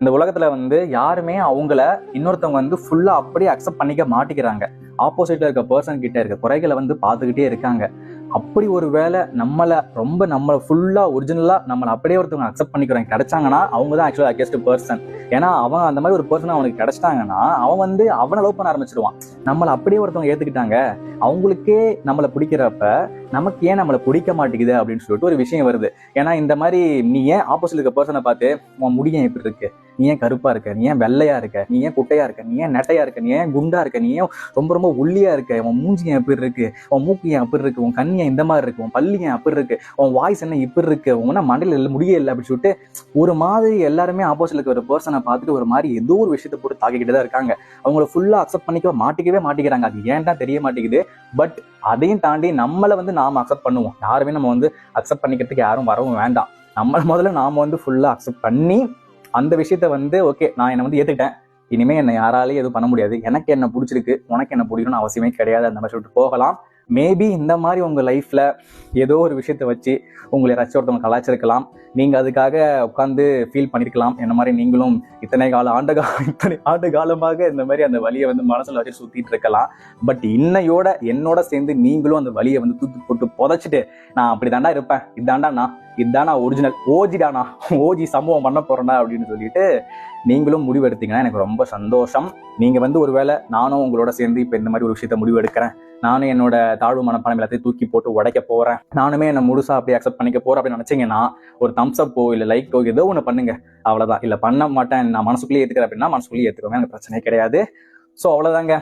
இந்த உலகத்துல வந்து யாருமே அவங்கள இன்னொருத்தவங்க வந்து ஃபுல்லா அப்படியே அக்செப்ட் பண்ணிக்க மாட்டேங்கிறாங்க. ஆப்போசிட்ல இருக்க பர்சன் கிட்ட இருக்க குறைகளை வந்து பார்த்துக்கிட்டே இருக்காங்க. அப்படி ஒரு வேலை நம்மளை ஃபுல்லா ஒரிஜினலா நம்மளை அப்படியே ஒருத்தவங்க அக்செப்ட் பண்ணிக்கிறாங்க கிடைச்சாங்கன்னா அவங்க தான் ஆக்சுவலா அகெஸ்ட் பர்சன். ஏன்னா அவன் அந்த மாதிரி ஒரு பர்சன் அவனுக்கு கிடைச்சிட்டாங்கன்னா அவன் வந்து அவனை லவ் பண்ண ஆரம்பிச்சிடுவான். நம்மளை அப்படியே ஒருத்தவங்க ஏத்துக்கிட்டாங்க, அவங்களுக்கே நம்மளை பிடிக்கிறப்ப நமக்கு ஏன் நம்மளை பிடிக்க மாட்டேங்குது அப்படின்னு சொல்லிட்டு ஒரு விஷயம் வருது. ஏன்னா இந்த மாதிரி நீ ஏன் ஆப்போசிட் இருக்க பர்சனை பார்த்து உன் முடியும் எப்படி இருக்கு, நீ ஏன் கருப்பா இருக்க, நீ ஏன் வெள்ளையா இருக்க, நீ ஏன் குட்டையா இருக்க, நீ ஏன் நெட்டையா இருக்க, நீ ஏன் குண்டா இருக்க, நீ ஏன் ரொம்ப ரொம்ப ஒல்லியா இருக்க, உன் மூஞ்சி ஏன் எப்படி இருக்கு, உன் மூக்கு ஏன் அப்படி இருக்கு, உன் கண்ணி ஏன் இந்த மாதிரி இருக்கு, உன் பல்லி ஏன் அப்படி இருக்கு, உன் வாய்ஸ் என்ன இப்படி இருக்கு, உன்னா மண்டையில இல்லை முடியே இல்லை அப்படின்னு சொல்லிட்டு ஒரு மாதிரி எல்லாருமே ஆப்போசிட்ல இருக்க ஒரு பர்சனை பார்த்துட்டு ஒரு மாதிரி ஏதோ ஒரு விஷயத்தை போட்டு தாக்கிக்கிட்டு தான் இருக்காங்க. அவங்கள ஃபுல்லா அக்செப்ட் மாட்டிக்கவே மாட்டேங்கிறாங்க. அது ஏன்டா தெரிய மாட்டேங்குது. பட் அதையும் தாண்டி நம்மளை வந்து நாம அக்செப்ட் பண்ணுவோம். யாருமே நம்ம வந்து அக்செப்ட் பண்ணிக்கிறதுக்கு யாரும் வரவும் வேண்டாம். நம்மள முதல்ல நாம வந்து ஃபுல்லா அக்செப்ட் பண்ணி அந்த விஷயத்த வந்து ஓகே நான் என்னை வந்து ஏத்துக்கிட்டேன், இனிமே என்னை யாராலையும் எதுவும் பண்ண முடியாது, எனக்கு என்ன பிடிச்சிருக்கு உனக்கு என்ன பிடிக்கணும்னு அவசியமே கிடையாது, அந்த மாதிரி சொல்லிட்டு போகலாம். மேபி இந்த மாதிரி உங்க லைஃப்ல ஏதோ ஒரு விஷயத்த வச்சு உங்களை யாராச்சும் ஒருத்தவங்க கலாச்சிருக்கலாம். நீங்க அதுக்காக உட்காந்து ஃபீல் பண்ணிருக்கலாம். என்ன மாதிரி நீங்களும் இத்தனை ஆண்டு காலமாக இந்த மாதிரி அந்த வலியை வந்து மனசுல வச்சு சுத்திட்டு இருக்கலாம். பட் என்னோட சேர்ந்து நீங்களும் அந்த வலியை வந்து தூக்கி போட்டு புதைச்சிட்டு நான் அப்படி தாண்டா இருப்பேன், இதுதான் நான் ஒரிஜினல் ஓஜிடானா, ஓஜி சம்பவம் பண்ண போறேன்னா அப்படின்னு சொல்லிட்டு நீங்களும் முடிவு எடுத்தீங்கன்னா எனக்கு ரொம்ப சந்தோஷம். நீங்க வந்து ஒருவேளை நானும் உங்களோட சேர்ந்து இப்ப இந்த மாதிரி ஒரு விஷயத்த முடிவு எடுக்கிறேன், நானும் என்னோட தாழ்வு மனப்பான்மை எல்லாத்தையும் தூக்கி போட்டு உடைக்க போறேன், நானுமே என்ன முழுசா அப்படி அக்செப்ட் பண்ணிக்க போறேன் அப்படின்னு நினைச்சீங்கன்னா ஒரு தம்ஸ் அப்போ இல்ல லைக்கோ ஏதோ ஒண்ணு பண்ணுங்க. அவ்வளவுதான். இல்ல பண்ண மாட்டேன் நான் மனசுக்குள்ளேயே ஏத்துக்கிறேன் அப்படின்னா மனசுக்குள்ளேயே ஏத்துக்கோங்க, எனக்கு பிரச்சனையே கிடையாது. சோ அவ்வளவுதாங்க.